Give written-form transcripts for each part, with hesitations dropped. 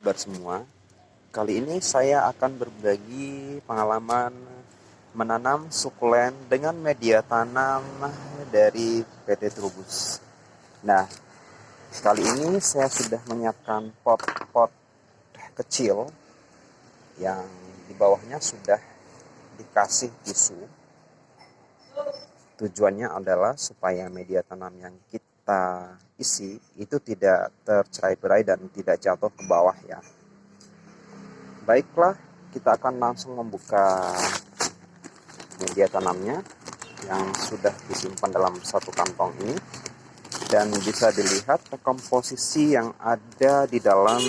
Kabar semua. Kali ini saya akan berbagi pengalaman menanam sukulen dengan media tanam dari PT Trubus. Nah, kali ini saya sudah menyiapkan pot-pot kecil yang di bawahnya sudah dikasih tisu. Tujuannya adalah supaya media tanam yang kita isi itu tidak tercerai-berai dan tidak jatuh ke bawah ya. Baiklah, kita akan langsung membuka media tanamnya yang sudah disimpan dalam satu kantong ini, dan bisa dilihat komposisi yang ada di dalam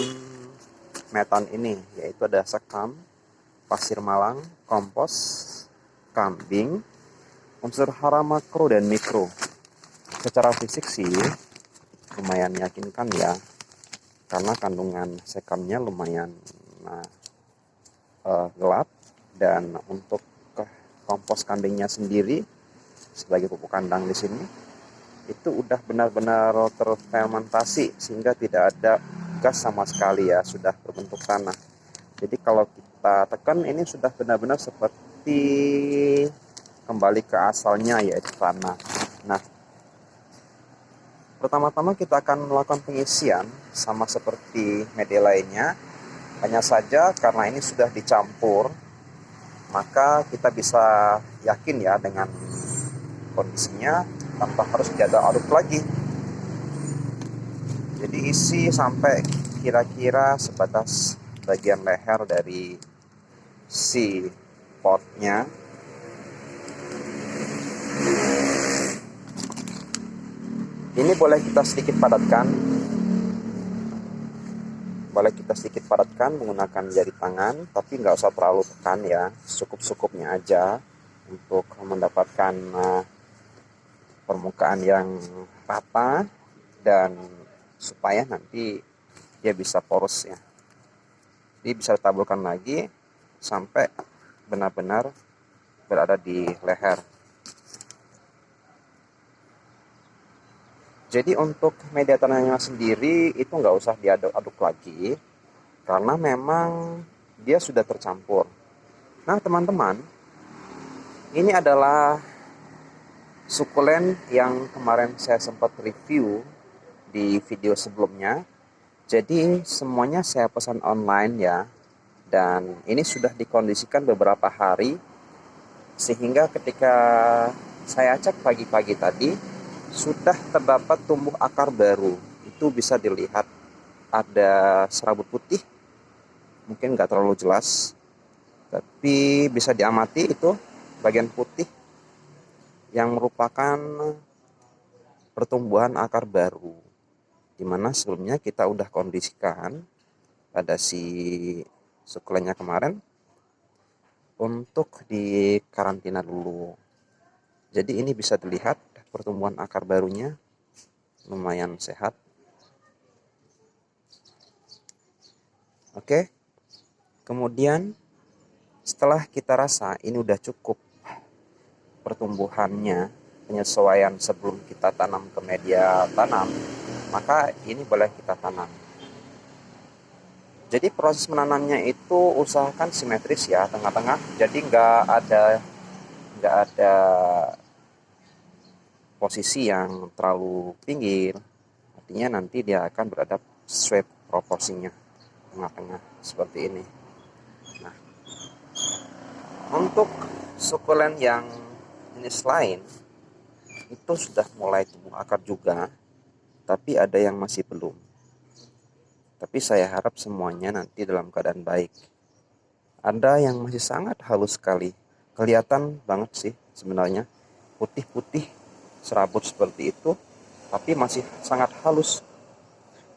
metan ini, yaitu ada sekam, pasir malang, kompos, kambing, unsur hara makro dan mikro. Secara fisik sih lumayan meyakinkan ya, karena kandungan sekamnya lumayan gelap, dan untuk kompos kambingnya sendiri sebagai pupuk kandang di sini itu udah benar-benar terfermentasi sehingga tidak ada gas sama sekali ya, sudah berbentuk tanah. Jadi kalau kita tekan ini sudah benar-benar seperti kembali ke asalnya, yaitu tanah. Nah, pertama-tama kita akan melakukan pengisian sama seperti media lainnya. Hanya saja karena ini sudah dicampur, maka kita bisa yakin ya dengan kondisinya tanpa harus diaduk-aduk lagi. Jadi isi sampai kira-kira sebatas bagian leher dari si potnya. Ini boleh kita sedikit padatkan menggunakan jari tangan, tapi nggak usah terlalu tekan ya, cukup-cukupnya aja untuk mendapatkan permukaan yang rata dan supaya nanti dia bisa poros ya. Jadi bisa ditaburkan lagi sampai benar-benar berada di leher. Jadi untuk media tanamnya sendiri itu nggak usah diaduk-aduk lagi, karena memang dia sudah tercampur. Nah teman-teman, ini adalah sukulen yang kemarin saya sempat review di video sebelumnya. Jadi semuanya saya pesan online ya, dan ini sudah dikondisikan beberapa hari, sehingga ketika saya cek pagi-pagi tadi sudah terdapat tumbuh akar baru. Itu bisa dilihat ada serabut putih, mungkin nggak terlalu jelas, tapi bisa diamati itu bagian putih yang merupakan pertumbuhan akar baru, dimana sebelumnya kita udah kondisikan pada si sukulennya kemarin untuk di karantina dulu. Jadi ini bisa dilihat pertumbuhan akar barunya lumayan sehat. Oke, kemudian setelah kita rasa ini udah cukup pertumbuhannya, penyesuaian sebelum kita tanam ke media tanam, maka ini boleh kita tanam. Jadi proses menanamnya itu usahakan simetris ya, tengah-tengah. Jadi nggak ada posisi yang terlalu pinggir. Artinya nanti dia akan berada sesuai proporsinya, tengah-tengah seperti ini. Nah, untuk sukulen yang jenis lain itu sudah mulai tumbuh akar juga, tapi ada yang masih belum. Tapi saya harap semuanya nanti dalam keadaan baik. Ada yang masih sangat halus sekali, kelihatan banget sih sebenarnya, putih-putih serabut seperti itu, tapi masih sangat halus.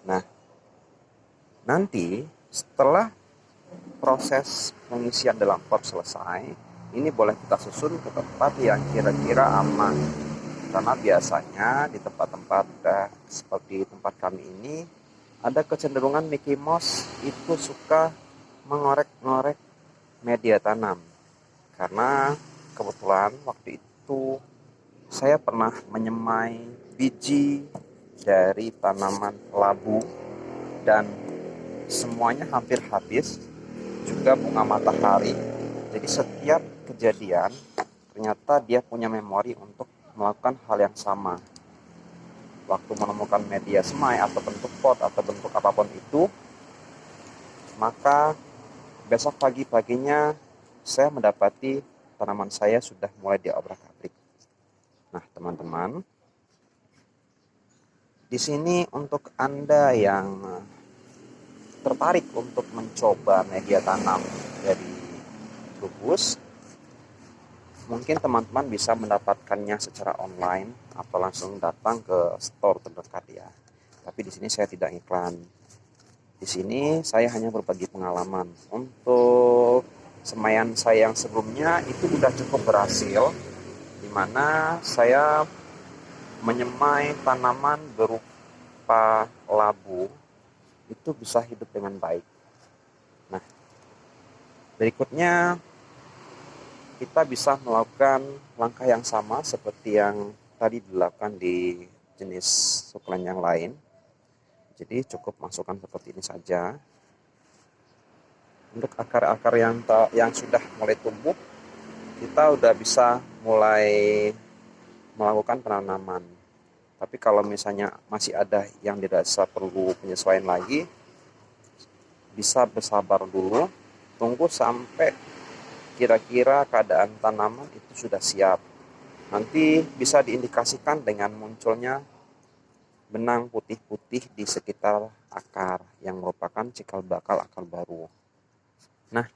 Nah, nanti setelah proses pengisian dalam pot selesai, ini boleh kita susun ke tempat yang kira-kira aman. Karena biasanya di tempat-tempat seperti tempat kami ini ada kecenderungan Mickey Mouse itu suka mengorek-ngorek media tanam. Karena kebetulan waktu itu saya pernah menyemai biji dari tanaman labu, dan semuanya hampir habis, juga bunga matahari. Jadi setiap kejadian ternyata dia punya memori untuk melakukan hal yang sama. Waktu menemukan media semai atau bentuk pot atau bentuk apapun itu, maka besok pagi-paginya saya mendapati tanaman saya sudah mulai diobrak-abrik. Nah, teman-teman, di sini untuk Anda yang tertarik untuk mencoba media tanam dari Trubus, mungkin teman-teman bisa mendapatkannya secara online atau langsung datang ke store terdekat ya. Tapi di sini saya tidak iklan. Di sini saya hanya berbagi pengalaman. Untuk semaian saya yang sebelumnya itu sudah cukup berhasil, di mana saya menyemai tanaman berupa labu itu bisa hidup dengan baik. Nah, berikutnya kita bisa melakukan langkah yang sama seperti yang tadi dilakukan di jenis sukulen yang lain. Jadi cukup masukkan seperti ini saja. Untuk akar-akar yang sudah mulai tumbuh, kita udah bisa mulai melakukan penanaman. Tapi kalau misalnya masih ada yang dirasa perlu penyesuaian lagi, bisa bersabar dulu, tunggu sampai kira-kira keadaan tanaman itu sudah siap. Nanti bisa diindikasikan dengan munculnya benang putih-putih di sekitar akar yang merupakan cikal bakal akar baru. Nah,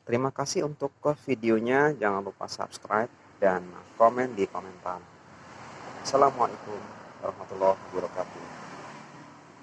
terima kasih untuk videonya. Jangan lupa subscribe dan komen di komentar. Assalamualaikum warahmatullahi wabarakatuh.